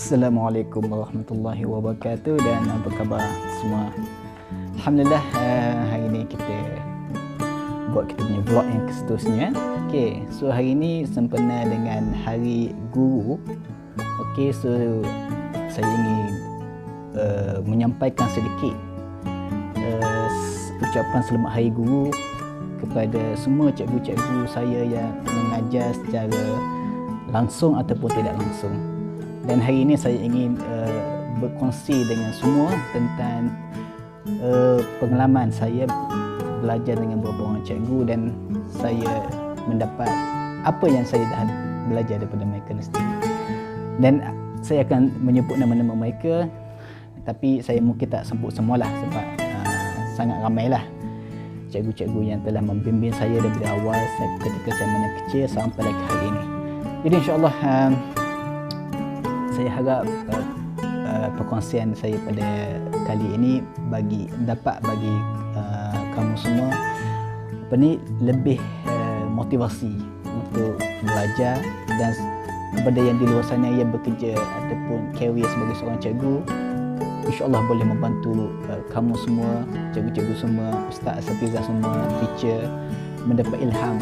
Assalamualaikum warahmatullahi wabarakatuh, dan apa khabar semua? Alhamdulillah, hari ni kita buat kita punya vlog yang seterusnya. Okay, so hari ni sempena dengan Hari Guru. Okay, so saya ingin menyampaikan sedikit ucapan selamat Hari Guru kepada semua cikgu-cikgu saya yang mengajar secara langsung ataupun tidak langsung. Dan hari ini saya ingin berkongsi dengan semua tentang pengalaman saya belajar dengan beberapa orang cikgu, dan saya mendapat apa yang saya dah belajar daripada mereka sendiri. Dan saya akan menyebut nama-nama mereka, tapi saya mungkin tak sebut semualah sebab sangat ramailah cikgu-cikgu yang telah membimbing saya daripada awal ketika saya masih kecil sampai ke hari ini. Jadi insya-Allah saya harap perkongsian saya pada kali ini dapat bagi kamu semua lebih motivasi untuk belajar, dan kepada yang di luar sana yang bekerja ataupun career sebagai seorang cikgu, insya-Allah boleh membantu kamu semua, cikgu-cikgu semua, ustaz, asatizah semua, teacher mendapat ilham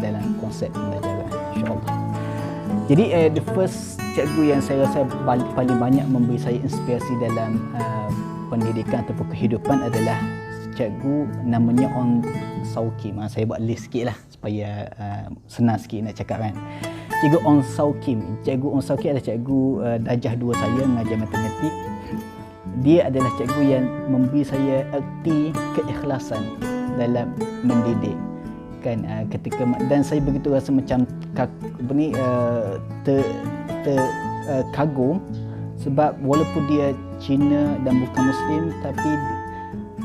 dalam konsep pembelajaran, insya-Allah. Jadi the first cikgu yang saya rasa paling banyak memberi saya inspirasi dalam pendidikan ataupun kehidupan adalah cikgu namanya On Sau Kim. Saya buat list sikit lah supaya senang sikit nak cakap kan. Cikgu On Sau Kim. Cikgu On Sau Kim adalah cikgu darjah 2 saya mengajar matematik. Dia adalah cikgu yang memberi saya erti keikhlasan dalam mendidik. Kan, ketika dan saya begitu rasa macam kagum sebab walaupun dia Cina dan bukan Muslim, tapi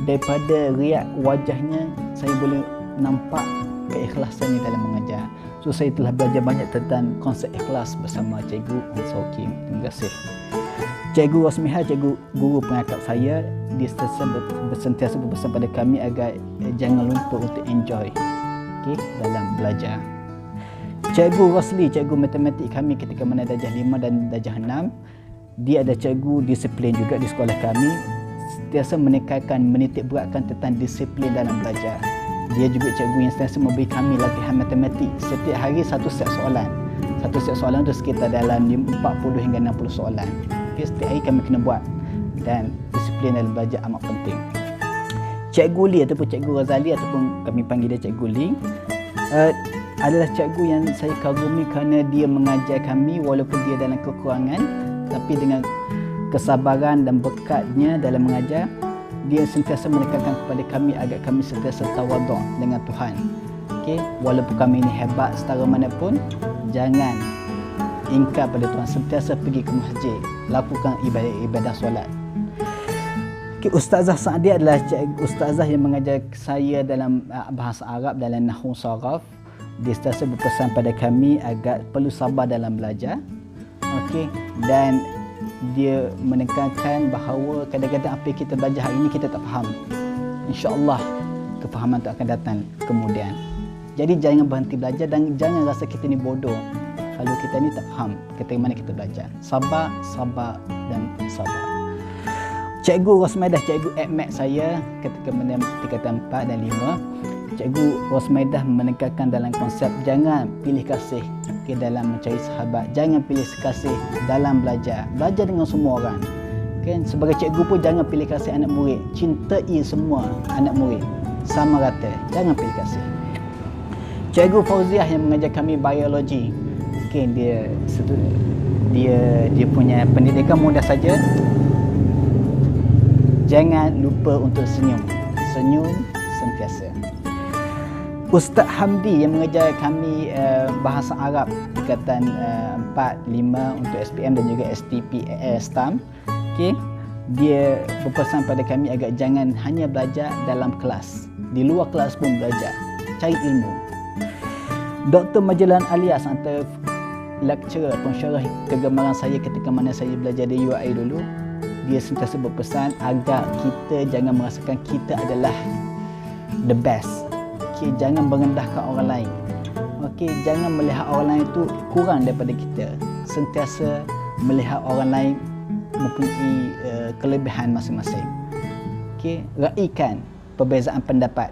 daripada riak wajahnya saya boleh nampak keikhlasannya dalam mengajar. So saya telah belajar banyak tentang konsep ikhlas bersama cikgu On Sau Kim. Terima kasih. Cikgu Rosmiha, cikgu guru pengakap saya, dia sentiasa berpesan pada kami agar jangan lupa untuk enjoy dalam belajar. Cikgu Rosli, cikgu matematik kami ketika mana darjah 5 dan darjah 6, dia ada cikgu disiplin juga di sekolah kami, sentiasa menekankan, menitik beratkan tentang disiplin dalam belajar. Dia juga cikgu yang sentiasa memberi kami latihan matematik setiap hari, satu set soalan. Satu set soalan itu sekitar dalam 40 hingga 60 soalan. Setiap hari kami kena buat, dan disiplin dalam belajar amat penting. Cikgu Lee ataupun Cikgu Razali, ataupun kami panggil dia Cikgu Lee, adalah cikgu yang saya kagumi kerana dia mengajar kami walaupun dia dalam kekurangan, tapi dengan kesabaran dan bekatnya dalam mengajar, dia sentiasa menekankan kepada kami agar kami sentiasa tawaduk dengan Tuhan. Walaupun kami ini hebat setara manapun, jangan ingkar pada Tuhan, sentiasa pergi ke masjid, lakukan ibadah solat. Ustazah Sa'di adalah ustazah yang mengajar saya dalam bahasa Arab, dalam nahwu saraf. Dia sentiasa berpesan pada kami agar perlu sabar dalam belajar. Dan dia menekankan bahawa kadang-kadang apa yang kita belajar hari ini kita tak faham. InsyaAllah kefahaman itu akan datang kemudian. Jadi jangan berhenti belajar dan jangan rasa kita ni bodoh kalau kita ni tak faham ketika mana kita belajar. Sabar, sabar dan sabar. Cikgu Rosmaidah, cikgu Admat saya ketika mana tingkatan 4 dan 5. Cikgu Rosmaidah menekankan dalam konsep jangan pilih kasih dalam mencari sahabat, jangan pilih kasih dalam belajar. Belajar dengan semua orang. Sebagai cikgu pun jangan pilih kasih anak murid. Cintai semua anak murid sama rata. Jangan pilih kasih. Cikgu Fauziah yang mengajar kami biologi. Dia punya pendidikan mudah saja. Jangan lupa untuk senyum. Senyum sentiasa. Ustaz Hamdi yang mengajar kami bahasa Arab tingkatan 4, 5 untuk SPM dan juga STP STAM. Dia berpesan pada kami agar jangan hanya belajar dalam kelas. Di luar kelas pun belajar. Cari ilmu. Dr. Majalan Alias, antara lecturer pensyarah kegemaran saya ketika mana saya belajar di UIA dulu, dia sentiasa berpesan agar kita jangan merasakan kita adalah the best. Jangan merendahkan orang lain. Jangan melihat orang lain itu kurang daripada kita. Sentiasa melihat orang lain mempunyai kelebihan masing-masing. Okey, raikan perbezaan pendapat,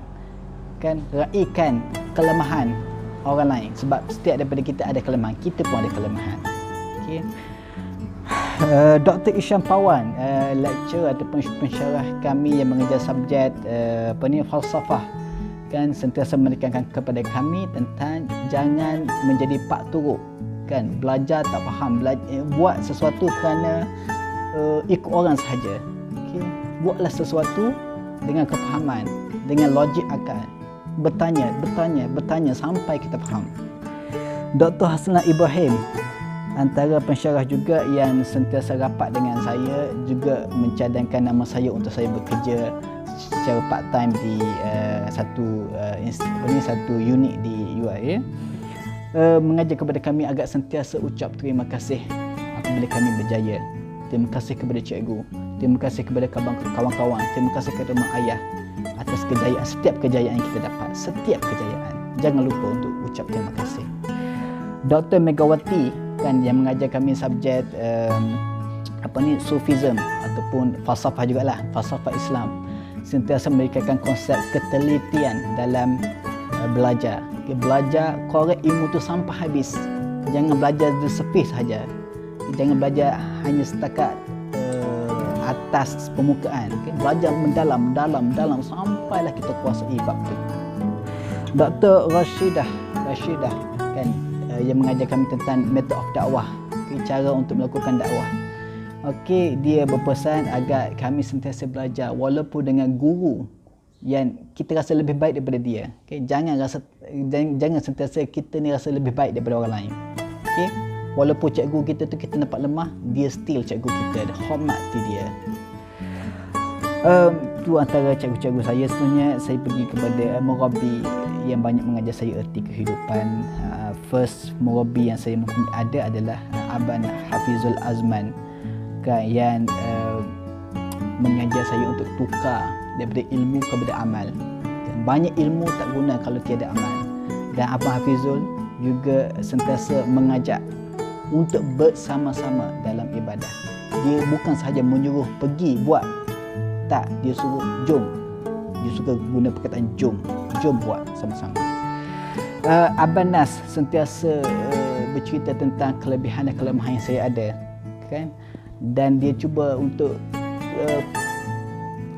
kan, raikan kelemahan orang lain, sebab setiap daripada kita ada kelemahan, kita pun ada kelemahan. Okey. Dr. Isham Pawan, lecturer ataupun pensyarah kami yang mengajar subjek falsafah, kan, sentiasa menekankan kepada kami tentang jangan menjadi pak turuk, kan, belajar tak faham, buat sesuatu kerana ikut orang sahaja. Okay. Buatlah sesuatu dengan kefahaman, dengan logik akal, bertanya sampai kita faham. Dr. Hasnah Ibrahim, antara pensyarah juga yang sentiasa rapat dengan saya, juga mencadangkan nama saya untuk saya bekerja secara part time di satu unit di UIA, mengajar kepada kami agar sentiasa ucap terima kasih apabila kami berjaya. Terima kasih kepada cikgu, terima kasih kepada kawan-kawan, terima kasih kepada mak ayah atas kejayaan, setiap kejayaan yang kita dapat, setiap kejayaan. Jangan lupa untuk ucap terima kasih. Dr. Megawati, kan, yang mengajar kami subjek Sufism ataupun falsafah jugalah, falsafah Islam, sentiasa memberikan konsep ketelitian dalam belajar. Okay, belajar korek ilmu tu sampai habis. Jangan belajar di sepi sahaja. Jangan belajar hanya setakat atas permukaan. Okay, belajar mendalam sampailah kita kuasai bab tu. Dr. Rashidah, kan, yang mengajar kami tentang method of dakwah, okay, cara untuk melakukan dakwah. Okey, dia berpesan agar kami sentiasa belajar walaupun dengan guru yang kita rasa lebih baik daripada dia. Okey, jangan sentiasa kita ni rasa lebih baik daripada orang lain. Okey, walaupun cikgu kita tu kita nampak lemah, dia still cikgu kita, hormati dia. Itu antara cikgu-cikgu saya. Seterusnya saya pergi kepada murabi yang banyak mengajar saya erti kehidupan. First murabi yang saya mungkin ada adalah Abang Hafizul Azman, kan, yang mengajar saya untuk tukar daripada ilmu kepada amal. Banyak ilmu tak guna kalau tiada amal. Dan Abang Hafizul juga sentiasa mengajak untuk bersama-sama dalam ibadah. Dia bukan sahaja menyuruh pergi buat, tak, dia suruh jom. Dia suka guna perkataan jom buat sama-sama. Abang Nas sentiasa bercerita tentang kelebihan dan kelemahan yang saya ada, kan, dan dia cuba untuk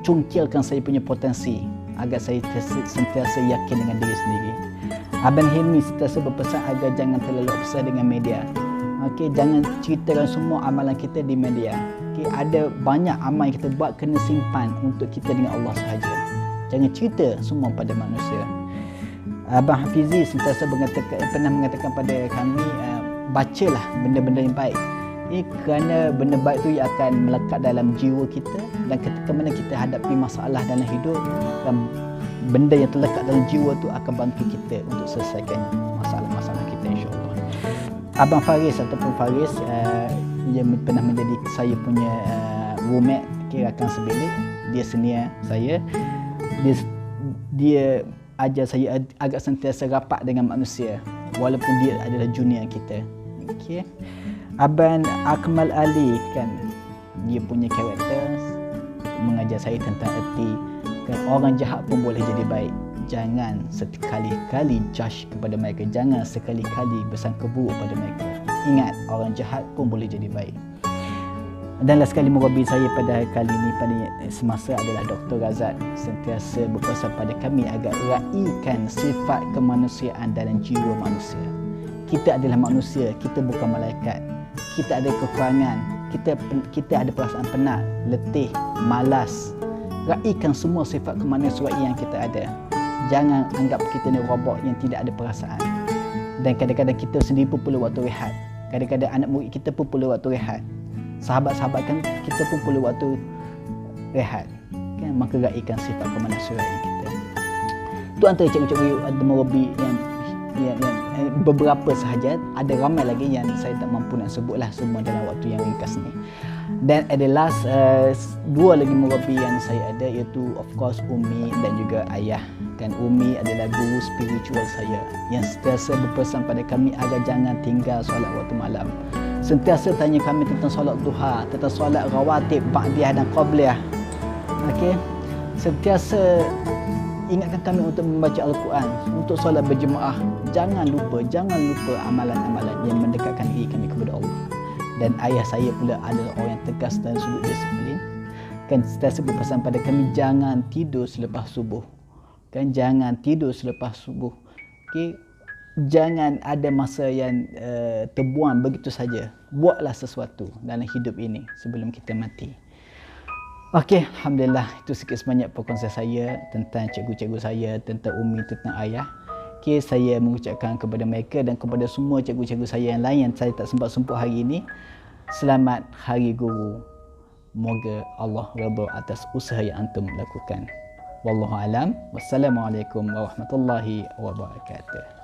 cungkilkan saya punya potensi agar saya sentiasa yakin dengan diri sendiri. Abang Hilmi sentiasa berpesan agar jangan terlalu obses dengan media. Okey, jangan ceritakan semua amalan kita di media. Okey, ada banyak amal yang kita buat kena simpan untuk kita dengan Allah sahaja. Jangan cerita semua pada manusia. Abang Hafizi sentiasa pernah mengatakan pada kami, bacalah benda-benda yang baik. Kerana benda baik tu akan melekat dalam jiwa kita, dan ketika mana kita hadapi masalah dalam hidup, benda yang terlekat dalam jiwa tu akan bantu kita untuk selesaikan masalah-masalah kita, insya-Allah. Abang Faris ataupun Faris yang pernah menjadi saya punya roommate, rakan sebilik, dia senior saya. Dia ajar saya agak sentiasa rapat dengan manusia walaupun dia adalah junior kita. Okey. Abang Akmal Ali, kan, dia punya karakter mengajar saya tentang erti, kan, orang jahat pun boleh jadi baik. Jangan sekali-kali judge kepada mereka, jangan sekali-kali bersangka buruk pada mereka. Ingat, orang jahat pun boleh jadi baik. Dan last sekali murabi saya pada kali ini pada semasa adalah Dr. Razak, sentiasa berpesan pada kami agar raikan sifat kemanusiaan dalam jiwa manusia. Kita adalah manusia, kita bukan malaikat. Kita ada kekurangan, kita ada perasaan penat, letih, malas. Raikan semua sifat kemanusiaan yang kita ada. Jangan anggap kita ni robot yang tidak ada perasaan. Dan kadang-kadang kita sendiri pun perlu waktu rehat. Kadang-kadang anak murid kita pun perlu waktu rehat. Sahabat-sahabat kan kita pun perlu waktu rehat, kan, maka raikan sifat kemanusiaan kita. Itu antara cikgu-cikgu murabi yang beberapa sahaja. Ada ramai lagi yang saya tak mampu nak sebutlah semua dalam waktu yang ringkas ni. Dan ada last dua lagi murabi yang saya ada, iaitu of course Umi dan juga ayah. Kan, Umi adalah guru spiritual saya yang sentiasa berpesan pada kami agar jangan tinggal solat waktu malam. sentiasa tanya kami tentang solat duha, tentang solat rawatib, ba'diyah dan qabliyah. Okey. Sentiasa ingatkan kami untuk membaca Al-Quran, untuk solat berjemaah. Jangan lupa amalan-amalan yang mendekatkan diri kami kepada Allah. Dan ayah saya pula adalah orang yang tegas dan sudut disiplin. Kan sentiasa berpesan pada kami, jangan tidur selepas subuh. Kan jangan tidur selepas subuh. Okey, jangan ada masa yang terbuang begitu saja. Buatlah sesuatu dalam hidup ini sebelum kita mati. Okey, alhamdulillah, itu sikit sebanyak perkongsian saya tentang cikgu-cikgu saya, tentang Umi, tentang ayah. Okey, saya mengucapkan kepada mereka dan kepada semua cikgu-cikgu saya yang lain yang saya tak sempat semput hari ini, selamat Hari Guru. Moga Allah redha atas usaha yang antum lakukan. Wallahu alam. Wassalamualaikum warahmatullahi wabarakatuh.